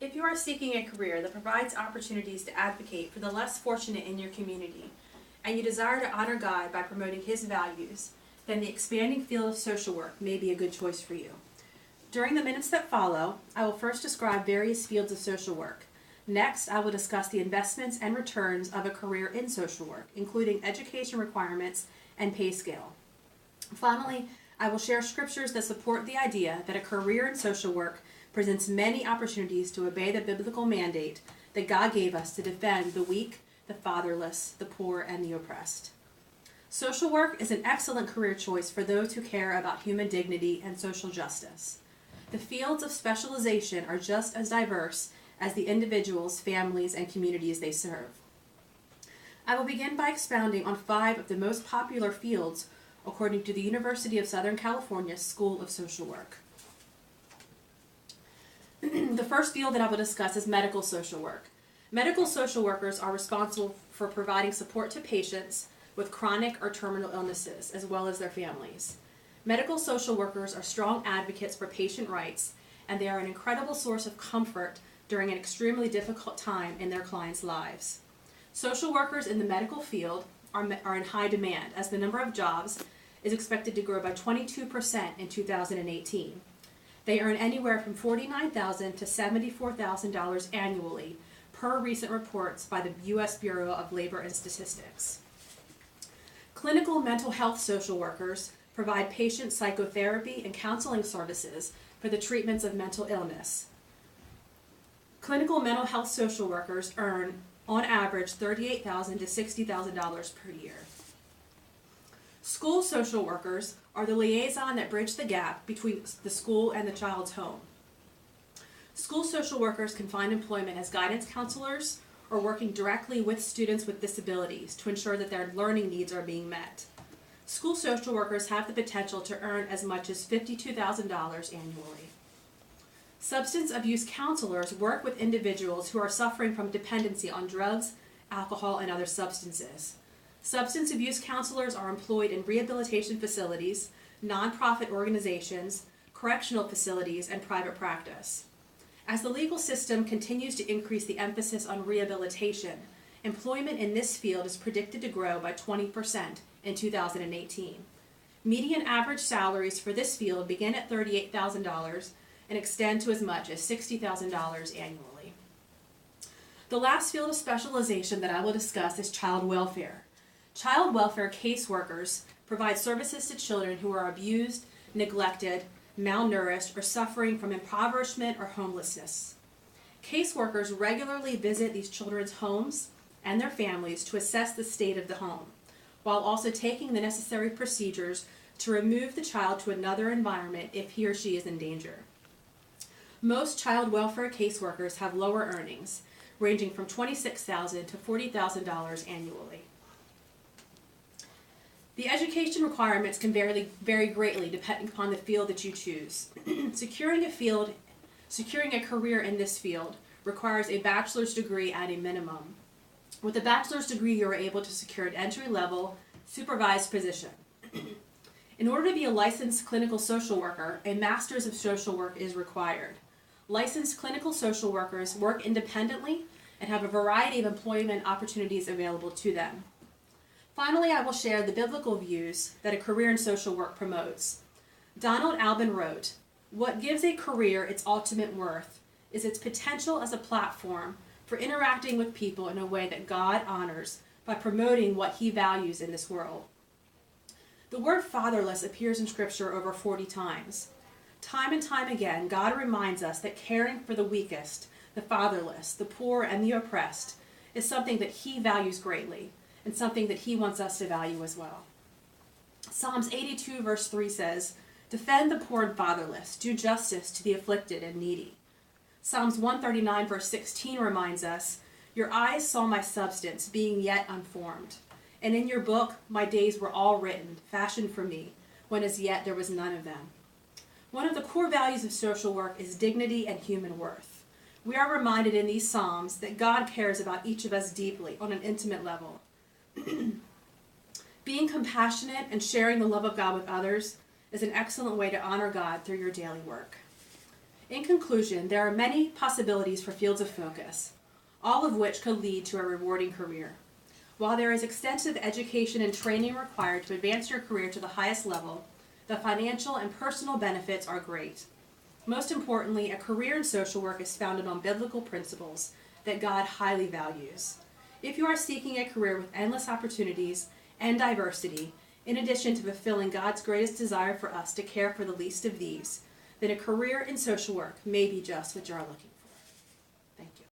If you are seeking a career that provides opportunities to advocate for the less fortunate in your community, and you desire to honor God by promoting His values, then the expanding field of social work may be a good choice for you. During the minutes that follow, I will first describe various fields of social work. Next, I will discuss the investments and returns of a career in social work, including education requirements and pay scale. Finally, I will share scriptures that support the idea that a career in social work presents many opportunities to obey the biblical mandate that God gave us to defend the weak, the fatherless, the poor, and the oppressed. Social work is an excellent career choice for those who care about human dignity and social justice. The fields of specialization are just as diverse as the individuals, families, and communities they serve. I will begin by expounding on 5 of the most popular fields according to the University of Southern California School of Social Work. The first field that I will discuss is medical social work. Medical social workers are responsible for providing support to patients with chronic or terminal illnesses, as well as their families. Medical social workers are strong advocates for patient rights, and they are an incredible source of comfort during an extremely difficult time in their clients' lives. Social workers in the medical field are in high demand, as the number of jobs is expected to grow by 22% in 2018. They earn anywhere from $49,000 to $74,000 annually, per recent reports by the U.S. Bureau of Labor and Statistics. Clinical mental health social workers provide patient psychotherapy and counseling services for the treatments of mental illness. Clinical mental health social workers earn, on average, $38,000 to $60,000 per year. School social workers are the liaison that bridge the gap between the school and the child's home. School social workers can find employment as guidance counselors or working directly with students with disabilities to ensure that their learning needs are being met. School social workers have the potential to earn as much as $52,000 annually. Substance abuse counselors work with individuals who are suffering from dependency on drugs, alcohol, and other substances. Substance abuse counselors are employed in rehabilitation facilities, nonprofit organizations, correctional facilities, and private practice. As the legal system continues to increase the emphasis on rehabilitation, employment in this field is predicted to grow by 20% in 2018. Median average salaries for this field begin at $38,000 and extend to as much as $60,000 annually. The last field of specialization that I will discuss is child welfare. Child welfare caseworkers provide services to children who are abused, neglected, malnourished, or suffering from impoverishment or homelessness. Caseworkers regularly visit these children's homes and their families to assess the state of the home, while also taking the necessary procedures to remove the child to another environment if he or she is in danger. Most child welfare caseworkers have lower earnings, ranging from $26,000 to $40,000 annually. The education requirements can vary greatly depending upon the field that you choose. Securing a career in this field requires a bachelor's degree at a minimum. With a bachelor's degree, you are able to secure an entry-level, supervised position. In order to be a licensed clinical social worker, a master's of social work is required. Licensed clinical social workers work independently and have a variety of employment opportunities available to them. Finally, I will share the biblical views that a career in social work promotes. Donald Albin wrote, "What gives a career its ultimate worth is its potential as a platform for interacting with people in a way that God honors by promoting what He values in this world." The word fatherless appears in Scripture over 40 times. Time and time again, God reminds us that caring for the weakest, the fatherless, the poor, and the oppressed is something that He values greatly, and something that He wants us to value as well. Psalms 82 verse 3 says, "Defend the poor and fatherless, do justice to the afflicted and needy." Psalms 139 verse 16 reminds us, "Your eyes saw my substance, being yet unformed. And in your book my days were all written, fashioned for me, when as yet there was none of them." One of the core values of social work is dignity and human worth. We are reminded in these Psalms that God cares about each of us deeply on an intimate level. Being compassionate and sharing the love of God with others is an excellent way to honor God through your daily work. In conclusion, there are many possibilities for fields of focus, all of which could lead to a rewarding career. While there is extensive education and training required to advance your career to the highest level, the financial and personal benefits are great. Most importantly, a career in social work is founded on biblical principles that God highly values. If you are seeking a career with endless opportunities and diversity, in addition to fulfilling God's greatest desire for us to care for the least of these, then a career in social work may be just what you are looking for.